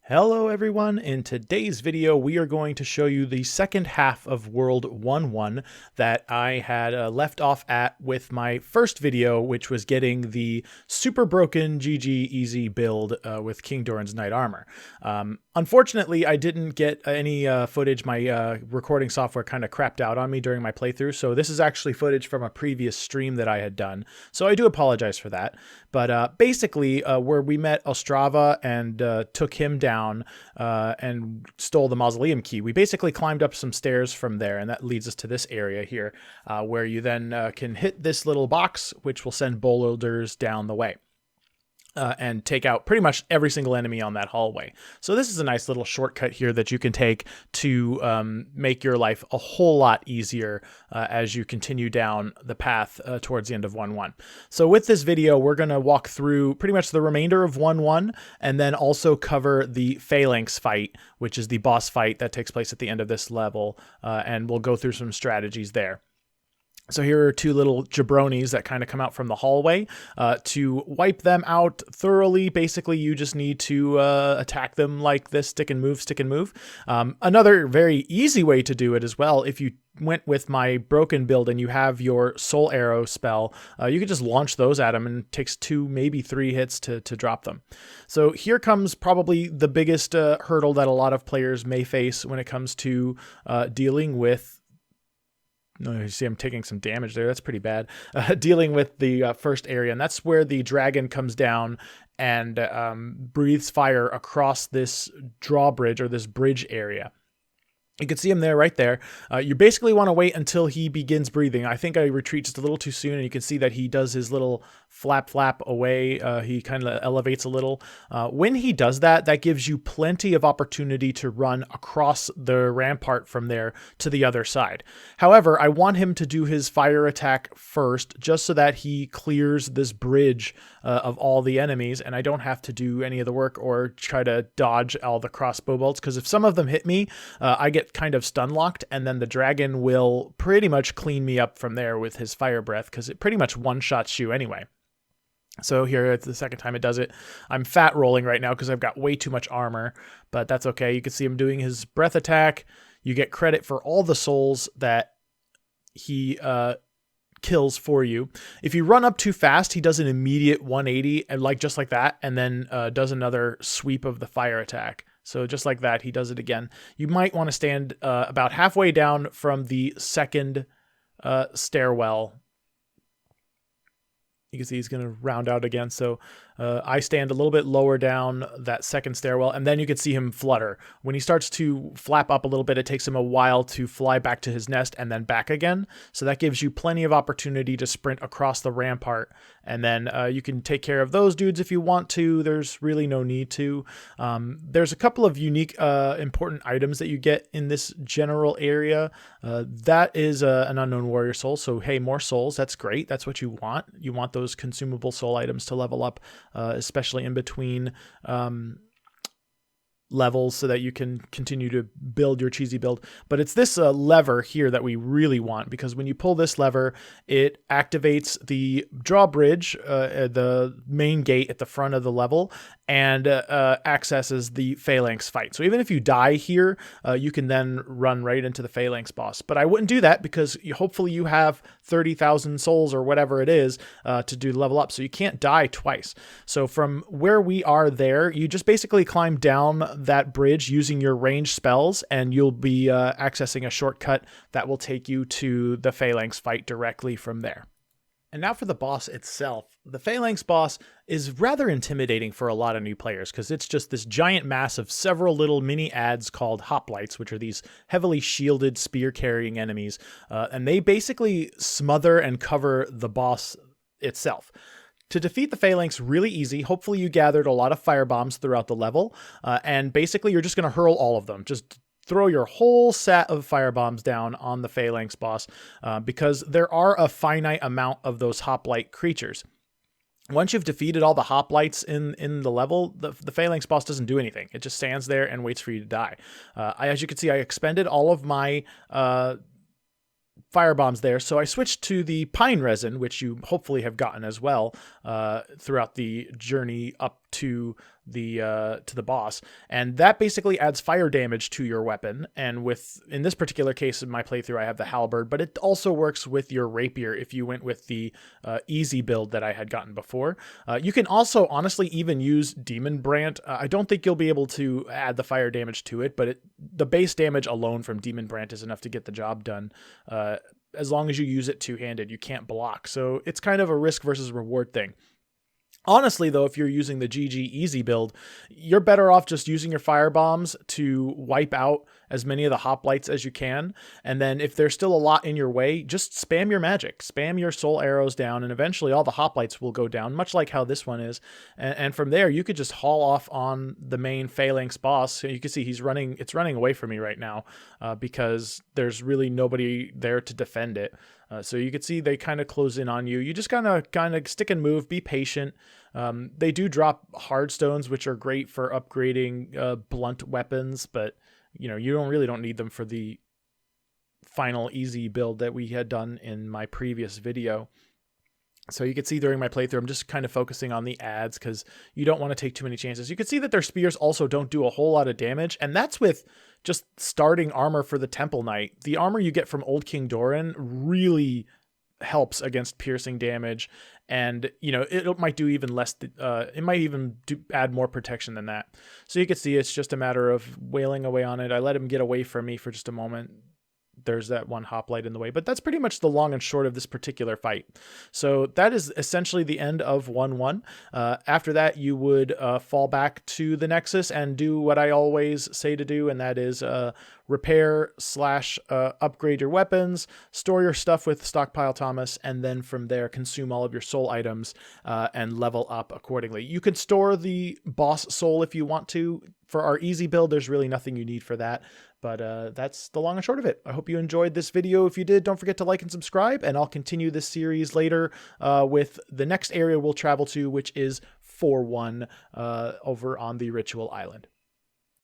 Hello everyone, in today's video we are going to show you the second half of World 1-1 that I had left off at with my first video, which was getting the super broken GG easy build with King Doran's Knight Armor. Unfortunately, I didn't get any footage. My recording software kind of crapped out on me during my playthrough, so this is actually footage from a previous stream that I had done, so I do apologize for that. But basically, where we met Ostrava and took him down and stole the mausoleum key, we basically climbed up some stairs from there, and that leads us to this area here, where you then can hit this little box, which will send boulders down the way. And take out pretty much every single enemy on that hallway. So this is a nice little shortcut here that you can take to make your life a whole lot easier as you continue down the path towards the end of 1-1. So with this video, we're going to walk through pretty much the remainder of 1-1 and then also cover the Phalanx fight, which is the boss fight that takes place at the end of this level, and we'll go through some strategies there. So here are two little jabronis that kind of come out from the hallway. To wipe them out thoroughly, basically you just need to attack them like this, stick and move, stick and move. Another very easy way to do it as well, if you went with my broken build and you have your soul arrow spell, you can just launch those at them, and it takes 2, maybe 3 hits to drop them. So here comes probably the biggest hurdle that a lot of players may face when it comes to dealing with. No, you see I'm taking some damage there. That's pretty bad. Dealing with the first area, and that's where the dragon comes down and breathes fire across this drawbridge, or this bridge area. You can see him there, right there. You basically want to wait until he begins breathing. I think I retreat just a little too soon, and you can see that he does his little flap away. He kind of elevates a little. When he does that, that gives you plenty of opportunity to run across the rampart from there to the other side. However, I want him to do his fire attack first, just so that he clears this bridge of all the enemies, and I don't have to do any of the work or try to dodge all the crossbow bolts, because if some of them hit me, I get kind of stun locked, and then the dragon will pretty much clean me up from there with his fire breath, because it pretty much one-shots you anyway. So here, it's the second time it does it. I'm fat rolling right now because I've got way too much armor, but that's okay. You can see him doing his breath attack. You get credit for all the souls that he kills for you. If you run up too fast, he does an immediate 180, and just like that, and then does another sweep of the fire attack. So just like that, he does it again. You might want to stand about halfway down from the second stairwell. You can see he's going to round out again. So I stand a little bit lower down that second stairwell, and then you can see him flutter. When he starts to flap up a little bit, it takes him a while to fly back to his nest and then back again. So that gives you plenty of opportunity to sprint across the rampart, and then you can take care of those dudes if you want to. There's really no need to. There's a couple of unique important items that you get in this general area. That is an unknown warrior soul. So hey, more souls, that's great. That's what you want. You want those consumable soul items to level up, especially in between levels, so that you can continue to build your cheesy build. But it's this lever here that we really want, because when you pull this lever, it activates the drawbridge, the main gate at the front of the level, and accesses the Phalanx fight. So even if you die here, you can then run right into the Phalanx boss. But I wouldn't do that, because hopefully you have 30,000 souls or whatever it is to do level up, so you can't die twice. So from where we are there, you just basically climb down that bridge using your ranged spells, and you'll be accessing a shortcut that will take you to the Phalanx fight directly from there. And now for the boss itself. The Phalanx boss is rather intimidating for a lot of new players, because it's just this giant mass of several little mini adds called hoplites, which are these heavily shielded spear-carrying enemies, and they basically smother and cover the boss itself. To defeat the Phalanx, really easy. Hopefully you gathered a lot of fire bombs throughout the level, and basically you're just going to hurl all of them. Just throw your whole set of fire bombs down on the Phalanx boss, because there are a finite amount of those hoplite creatures. Once you've defeated all the hoplites in the level, the Phalanx boss doesn't do anything. It just stands there and waits for you to die. As you can see, I expended all of my fire bombs there, so I switched to the pine resin, which you hopefully have gotten as well throughout the journey up to to the boss, and that basically adds fire damage to your weapon. And in this particular case in my playthrough I have the halberd, but it also works with your rapier if you went with the easy build that I had gotten before. You can also honestly even use Demon Brant. I don't think you'll be able to add the fire damage to it, but the base damage alone from Demon Brant is enough to get the job done. As long as you use it two-handed, you can't block, so it's kind of a risk versus reward thing. Honestly, though, if you're using the GG easy build, you're better off just using your fire bombs to wipe out as many of the hoplites as you can. And then if there's still a lot in your way, just spam your magic, spam your soul arrows down, and eventually all the hoplites will go down, much like how this one is. And from there, you could just haul off on the main Phalanx boss. So you can see it's running away from me right now because there's really nobody there to defend it. So you can see they kind of close in on you. You just kind of stick and move, be patient. They do drop hard stones, which are great for upgrading blunt weapons, but you really don't need them for the final easy build that we had done in my previous video. So you can see during my playthrough, I'm just kind of focusing on the adds because you don't want to take too many chances. You can see that their spears also don't do a whole lot of damage, and that's with just starting armor for the Temple Knight. The armor you get from Old King Doran really helps against piercing damage, and it might do even less. It might even add more protection than that. So you can see it's just a matter of wailing away on it. I let him get away from me for just a moment. There's that one hoplite in the way, but that's pretty much the long and short of this particular fight. So that is essentially the end of 1-1. After that, you would fall back to the Nexus and do what I always say to do, and that is repair / upgrade your weapons, store your stuff with Stockpile Thomas, and then from there consume all of your soul items and level up accordingly. You can store the boss soul if you want to. For our easy build, there's really nothing you need for that. But that's the long and short of it. I hope you enjoyed this video. If you did, don't forget to like and subscribe, and I'll continue this series later with the next area we'll travel to, which is 4-1 over on the Ritual Island.